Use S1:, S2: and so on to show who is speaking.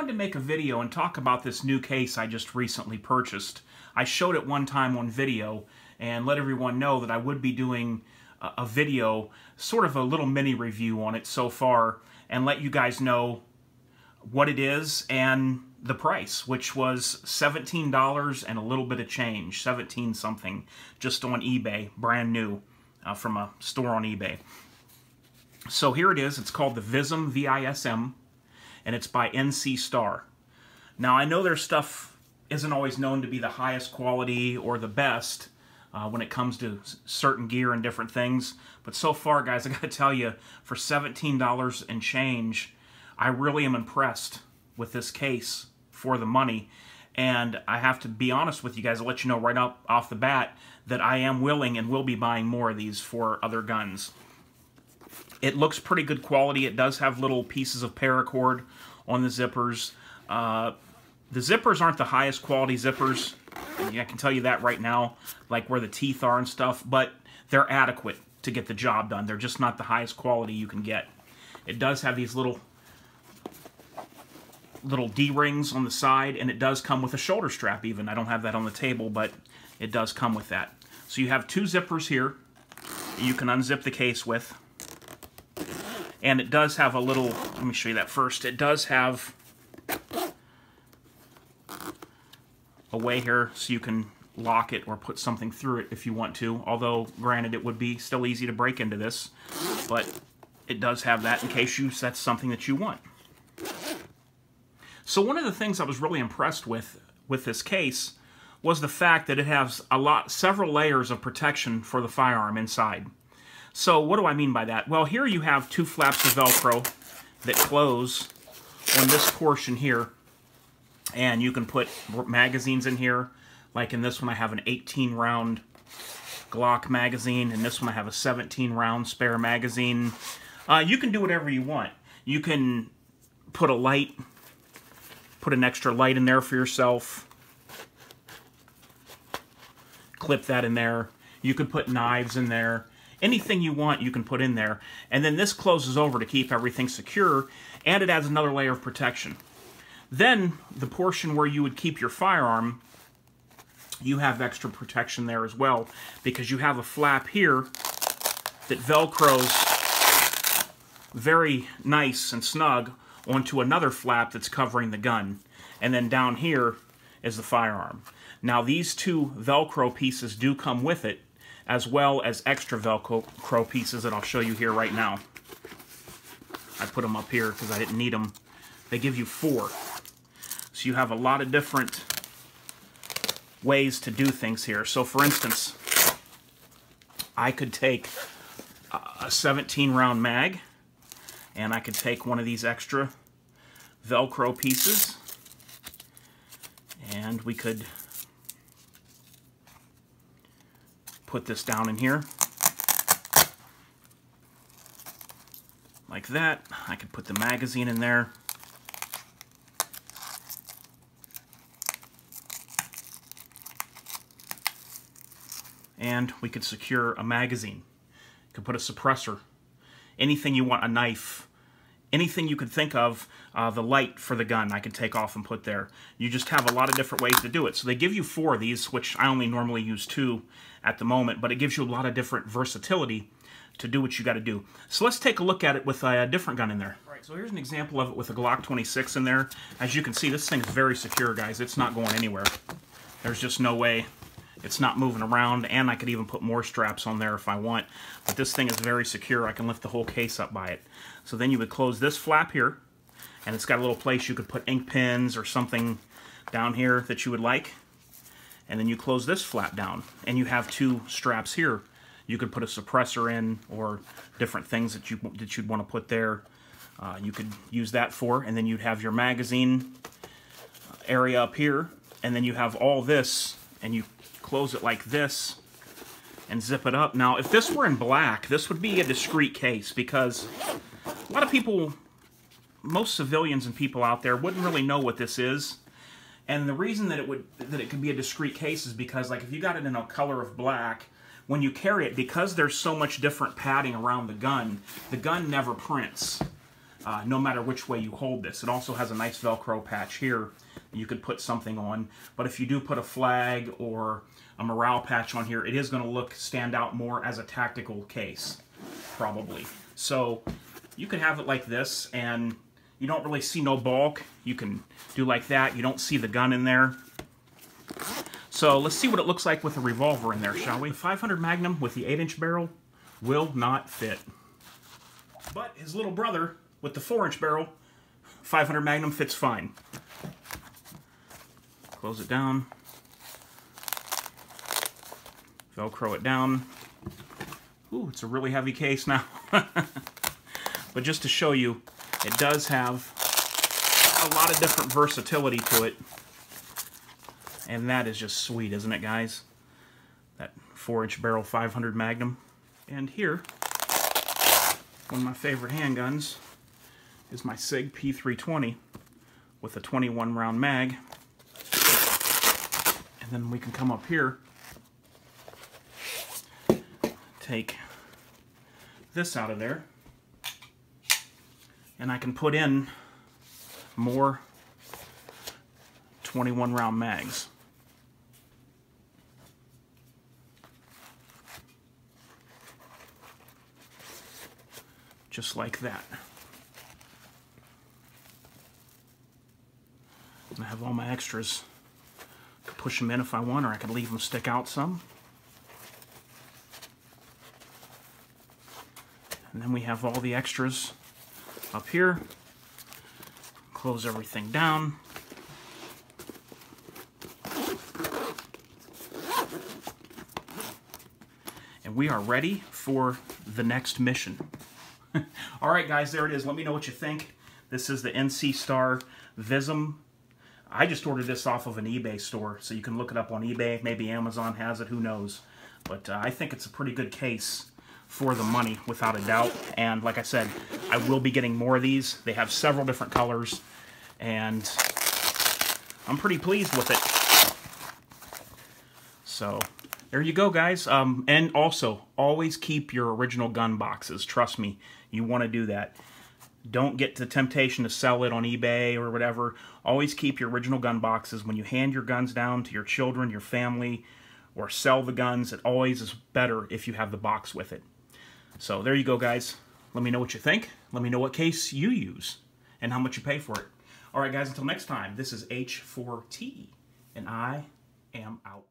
S1: wanted to make a video and talk about this new case I just recently purchased. I showed it one time on video and let everyone know that I would be doing a video, sort of a little mini review on it so far, and let you guys know what it is and the price, which was $17 and a little bit of change, 17 something, just on eBay, brand new, from a store on eBay. So here it is. It's called the Vism, V-I-S-M, and it's by NC Star. Now I know their stuff isn't always known to be the highest quality or the best when it comes to certain gear and different things, but so far, guys, I gotta tell you, for $17 and change, I really am impressed with this case for the money. And I have to be honest with you guys, I'll let you know right off the bat that I am willing and will be buying more of these for other guns. It looks pretty good quality. It does have little pieces of paracord on the zippers. The zippers aren't the highest quality zippers. I can tell you that right now, like where the teeth are and stuff, but they're adequate to get the job done. They're just not the highest quality you can get. It does have these little D-rings on the side, and it does come with a shoulder strap even. I don't have that on the table, but it does come with that. So you have two zippers here that you can unzip the case with. And it does have a little, let me show you that first. It does have a way here so you can lock it or put something through it if you want to. Although, granted, it would be still easy to break into this. But it does have that in case that's something that you want. So one of the things I was really impressed with this case was the fact that it has several layers of protection for the firearm inside. So what do I mean by that? Well, here you have two flaps of Velcro that close on this portion here, and you can put magazines in here. Like in this one I have an 18-round Glock magazine, and this one I have a 17-round spare magazine. You can do whatever you want. You can put a light, put an extra light in there for yourself, clip that in there. You could put knives in there. Anything you want you can put in there. And then this closes over to keep everything secure, and it adds another layer of protection. Then the portion where you would keep your firearm, you have extra protection there as well, because you have a flap here that Velcros very nice and snug onto another flap that's covering the gun. And then down here is the firearm. Now these two Velcro pieces do come with it, as well as extra Velcro pieces that I'll show you here right now. I put them up here because I didn't need them. They give you 4. So you have a lot of different ways to do things here. So for instance, I could take a 17-round mag, and I could take one of these extra Velcro pieces, and we could put this down in here like that. I could put the magazine in there. And we could secure a magazine. You could put a suppressor. Anything you want, a knife. Anything you could think of, the light for the gun I could take off and put there. You just have a lot of different ways to do it. So they give you 4 of these, which I only normally use 2 at the moment, but it gives you a lot of different versatility to do what you got to do. So let's take a look at it with a different gun in there. All right, so here's an example of it with a Glock 26 in there. As you can see, this thing's very secure, guys. It's not going anywhere. There's just no way. It's not moving around, and I could even put more straps on there if I want. But this thing is very secure. I can lift the whole case up by it. So then you would close this flap here, and it's got a little place you could put ink pens or something down here that you would like. And then you close this flap down, and you have 2 straps here. You could put a suppressor in, or different things that you'd want to put there. You could use that for, and then you'd have your magazine area up here, and then you have all this, and you close it like this and zip it up. Now, if this were in black, this would be a discreet case, because a lot of people, most civilians and people out there, wouldn't really know what this is. And the reason that it could be a discreet case is because, like, if you got it in a color of black, when you carry it, because there's so much different padding around the gun never prints. no matter which way you hold this. It also has a nice Velcro patch here you could put something on. But if you do put a flag or a morale patch on here, it is going to stand out more as a tactical case, probably. So you could have it like this, and you don't really see no bulk. You can do like that. You don't see the gun in there. So let's see what it looks like with a revolver in there, shall we? The 500 Magnum with the 8-inch barrel will not fit. But his little brother with the 4-inch barrel, 500 Magnum, fits fine. Close it down. Velcro it down. Ooh, it's a really heavy case now. But just to show you, it does have a lot of different versatility to it. And that is just sweet, isn't it, guys? That 4-inch barrel 500 Magnum. And here, one of my favorite handguns is my SIG P320 with a 21 round mag. And then we can come up here, take this out of there, and I can put in more 21 round mags. Just like that. And I have all my extras. I could push them in if I want, or I could leave them stick out some. And then we have all the extras up here. Close everything down. And we are ready for the next mission. Alright guys, there it is. Let me know what you think. This is the NC Star Vism. I just ordered this off of an eBay store, so you can look it up on eBay. Maybe Amazon has it, who knows. But I think it's a pretty good case for the money, without a doubt. And like I said, I will be getting more of these. They have several different colors, and I'm pretty pleased with it. So there you go, guys. And also, always keep your original gun boxes. Trust me, you want to do that. Don't get the temptation to sell it on eBay or whatever. Always keep your original gun boxes. When you hand your guns down to your children, your family, or sell the guns, it always is better if you have the box with it. So there you go, guys. Let me know what you think. Let me know what case you use and how much you pay for it. All right, guys, until next time, this is H4T, and I am out.